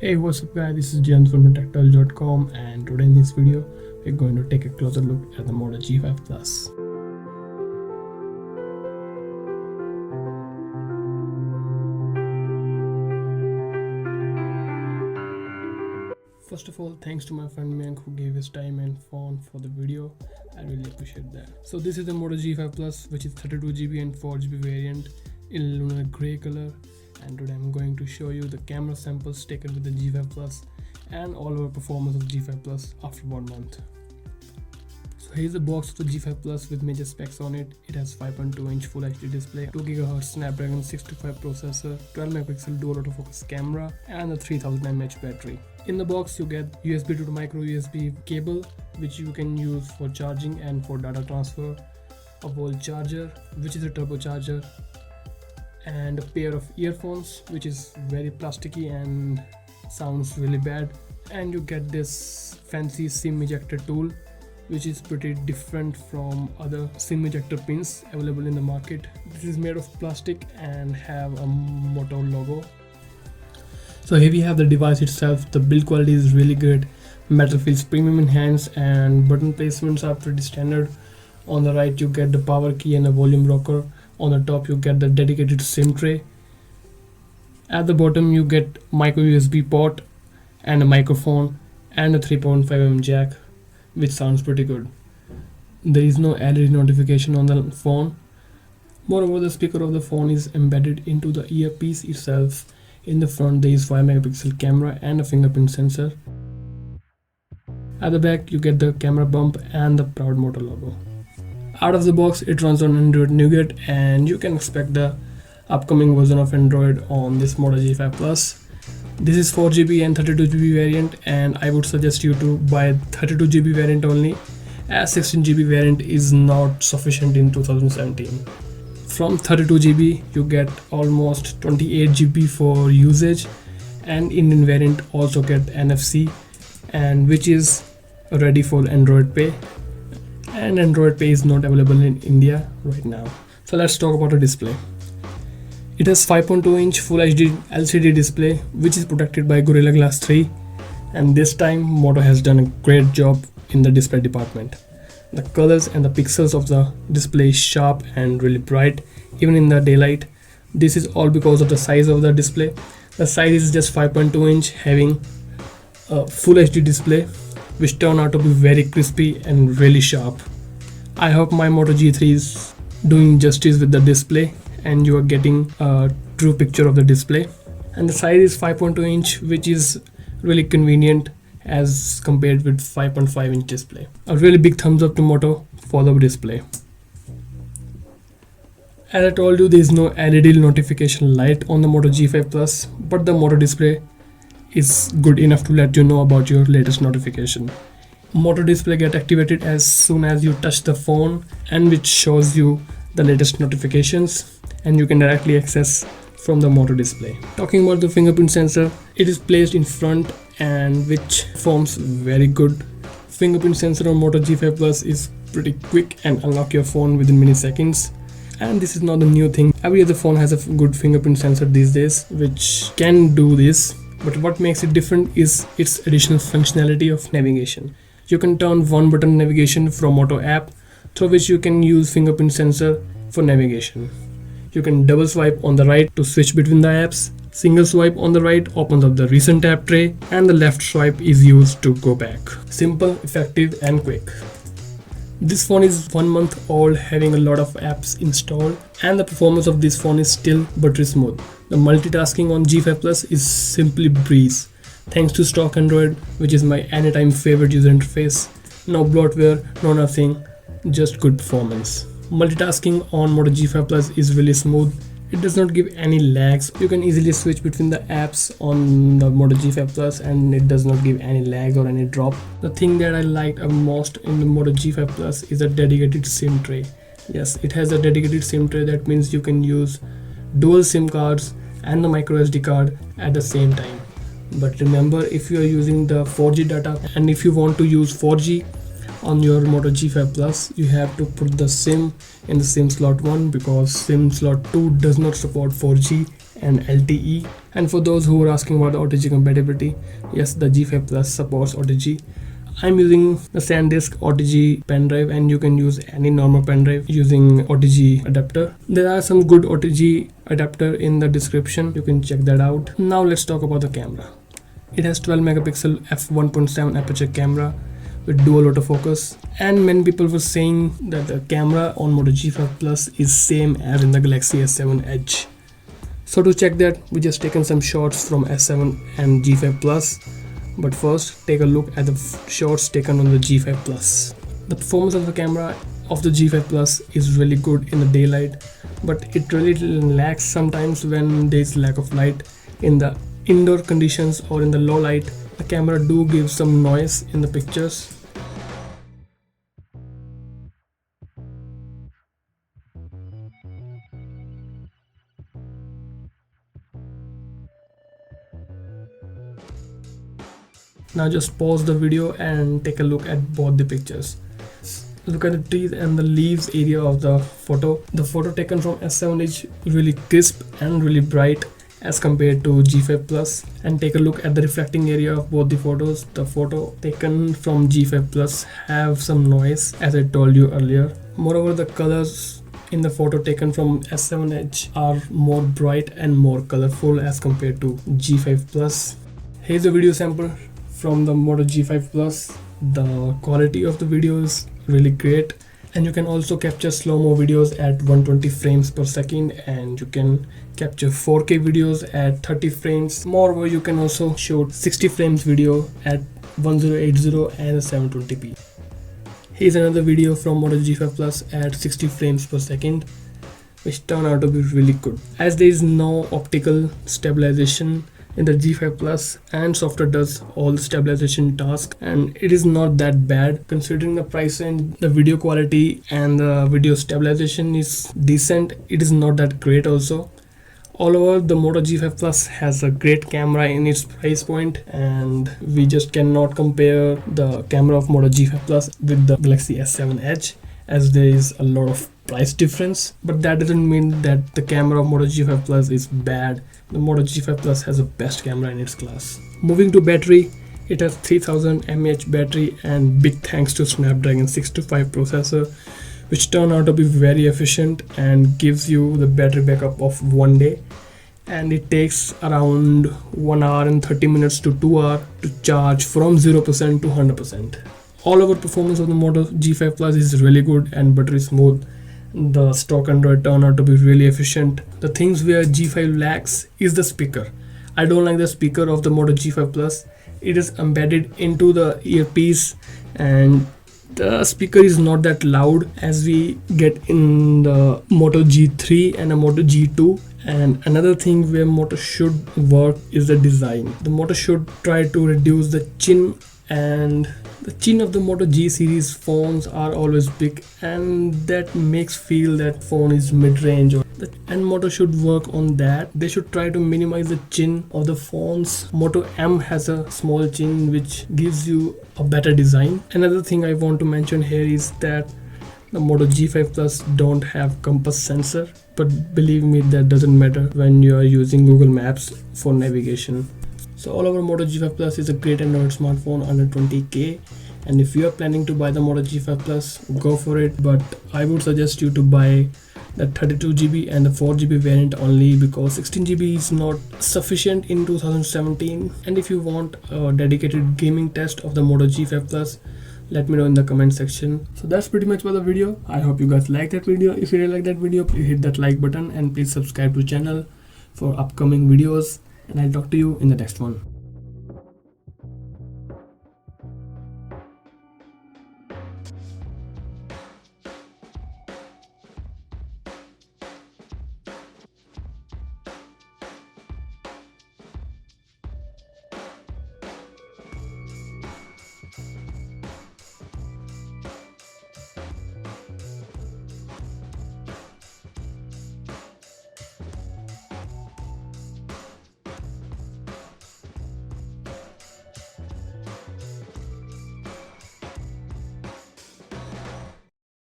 Hey, what's up guys, this is Jens from tactile.com, and today in this video we're going to take a closer look at the Moto G5 Plus. First of all, thanks to my friend Mank who gave his time and phone for the video. I really appreciate that. So this is the Moto G5 Plus, which is 32GB and 4GB variant in lunar grey color. And today I'm going to show you the camera samples taken with the G5 Plus and all over performance of G5 Plus after 1 month. So here's the box of the G5 Plus with major specs on it. It has 5.2-inch Full HD display, 2GHz Snapdragon 625 processor, 12MP dual autofocus camera, and a 3000 mAh battery. In the box you get USB to micro USB cable, which you can use for charging and for data transfer, a volt charger, which is a turbocharger, and a pair of earphones, which is very plasticky and sounds really bad. And you get this fancy SIM ejector tool, which is pretty different from other SIM ejector pins available in the market. This is made of plastic and have a Moto logo. So here we have the device itself. The build quality is really good. Metal feels premium in hands, and button placements are pretty standard. On the right you get the power key and a volume rocker. On the top you get the dedicated SIM tray. At the bottom you get micro USB port and a microphone and a 3.5mm jack, which sounds pretty good. There is no LED notification on the phone. Moreover, the speaker of the phone is embedded into the earpiece itself. In the front there is 5MP camera and a fingerprint sensor. At the back you get the camera bump and the proud Moto logo. Out of the box it runs on Android Nougat, and you can expect the upcoming version of Android on this Moto G5 Plus. This is 4GB and 32GB variant, and I would suggest you to buy 32GB variant only, as 16GB variant is not sufficient in 2017. From 32GB you get almost 28GB for usage, and Indian variant also get NFC, and which is ready for Android Pay. And Android Pay is not available in India right now. So let's talk about the display. It has 5.2-inch Full HD LCD display, which is protected by Gorilla Glass 3, and this time Moto has done a great job in the display department. The colors and the pixels of the display is sharp and really bright even in the daylight. This is all because of the size of the display. The size is just 5.2-inch, having a Full HD display, which turn out to be very crispy and really sharp. I hope my Moto G3 is doing justice with the display and you are getting a true picture of the display. And the size is 5.2-inch, which is really convenient as compared with 5.5-inch display. A really big thumbs up to Moto for the display. As I told you, there is no LED notification light on the Moto G5 Plus, but the Moto display is good enough to let you know about your latest notification. Moto display get activated as soon as you touch the phone, and which shows you the latest notifications, and you can directly access from the Moto display. Talking about the fingerprint sensor, it is placed in front and which forms very good. Fingerprint sensor on Moto G5 Plus is pretty quick and unlock your phone within milliseconds. And this is not a new thing. Every other phone has a good fingerprint sensor these days which can do this. But what makes it different is its additional functionality of navigation. You can turn one button navigation from Moto app, through which you can use fingerprint sensor for navigation. You can double swipe on the right to switch between the apps. Single swipe on the right opens up the recent app tray, and the left swipe is used to go back. Simple, effective and quick. This phone is 1 month old, having a lot of apps installed, and the performance of this phone is still buttery smooth. The multitasking on G5 Plus is simply breeze, thanks to stock Android, which is my anytime favorite user interface. No bloatware, no nothing, just good performance. Multitasking on Moto G5 Plus is really smooth. It does not give any lags. You can easily switch between the apps on the Moto G5 Plus, and it does not give any lags or any drop. The thing that I liked most in the Moto G5 Plus is a dedicated SIM tray. Yes, it has a dedicated SIM tray. That means you can use dual SIM cards and the micro SD card at the same time. But remember, if you are using the 4G data and if you want to use 4G on your Moto G5 Plus, you have to put the SIM in the SIM slot 1, because SIM slot 2 does not support 4G and LTE. And for those who are asking about the OTG compatibility, yes, the G5 Plus supports OTG. I'm using the SanDisk OTG pen drive, and you can use any normal pen drive using OTG adapter. There are some good OTG adapter in the description, you can check that out. Now let's talk about the camera. It has 12 megapixel f1.7 aperture camera with dual autofocus, and many people were saying that the camera on Moto G5 Plus is same as in the Galaxy S7 Edge. So to check that, we just taken some shots from S7 and G5 Plus. But first, take a look at the shots taken on the G5 Plus. The performance of the camera of the G5 Plus is really good in the daylight, but it really lacks sometimes when there is lack of light. In the indoor conditions or in the low light, the camera do give some noise in the pictures. Now just pause the video and take a look at both the pictures. Look at the trees and the leaves area of the photo. The photo taken from S7 is really crisp and really bright as compared to G5 Plus. And take a look at the reflecting area of both the photos. The photo taken from G5 Plus have some noise, as I told you earlier. Moreover, the colors in the photo taken from S7 Edge are more bright and more colorful as compared to G5 Plus. Here's a video sample from the Moto G5 Plus. The quality of the video is really great, and you can also capture slow-mo videos at 120 frames per second, and you can capture 4K videos at 30 frames. Moreover, you can also shoot 60 frames video at 1080 and 720p. Here's another video from Moto G5 Plus at 60 frames per second, which turned out to be really good. As there is no optical stabilization in the G5 Plus, and software does all the stabilization tasks, and it is not that bad considering the price range. The video quality and the video stabilization is decent. It is not that great also. All over, the Moto G5 Plus has a great camera in its price point, and we just cannot compare the camera of Moto G5 Plus with the Galaxy S7 Edge, as there is a lot of price difference. But that doesn't mean that the camera of Moto G5 Plus is bad. The Moto G5 Plus has the best camera in its class. Moving to battery, it has 3000 mAh battery, and big thanks to Snapdragon 625 processor, which turned out to be very efficient and gives you the battery backup of 1 day, and it takes around 1 hour and 30 minutes to 2 hours to charge from 0% to 100%. All over performance of the Moto G5 Plus is really good and buttery smooth. The stock Android turned out to be really efficient. The things where G5 lacks is the speaker. I don't like the speaker of the Moto G5 Plus. It is embedded into the earpiece, and the speaker is not that loud as we get in the Moto G3 and the Moto G2. And another thing where Moto should work is the design. The Moto should try to reduce the chin, and the chin of the Moto G series phones are always big, and that makes feel that phone is mid-range, and Moto should work on that. They should try to minimize the chin of the phones. Moto M has a small chin, which gives you a better design. Another thing I want to mention here is that the Moto G5 Plus don't have compass sensor, but believe me, that doesn't matter when you are using Google Maps for navigation. So all over, Moto G5 Plus is a great Android smartphone under 20k, and if you are planning to buy the Moto G5 Plus, go for it. But I would suggest you to buy the 32GB and the 4GB variant only, because 16GB is not sufficient in 2017. And if you want a dedicated gaming test of the Moto G5 Plus, let me know in the comment section. So that's pretty much for the video. I hope you guys liked that video. If you really like that video, please hit that like button, and please subscribe to the channel for upcoming videos, and I'll talk to you in the next one.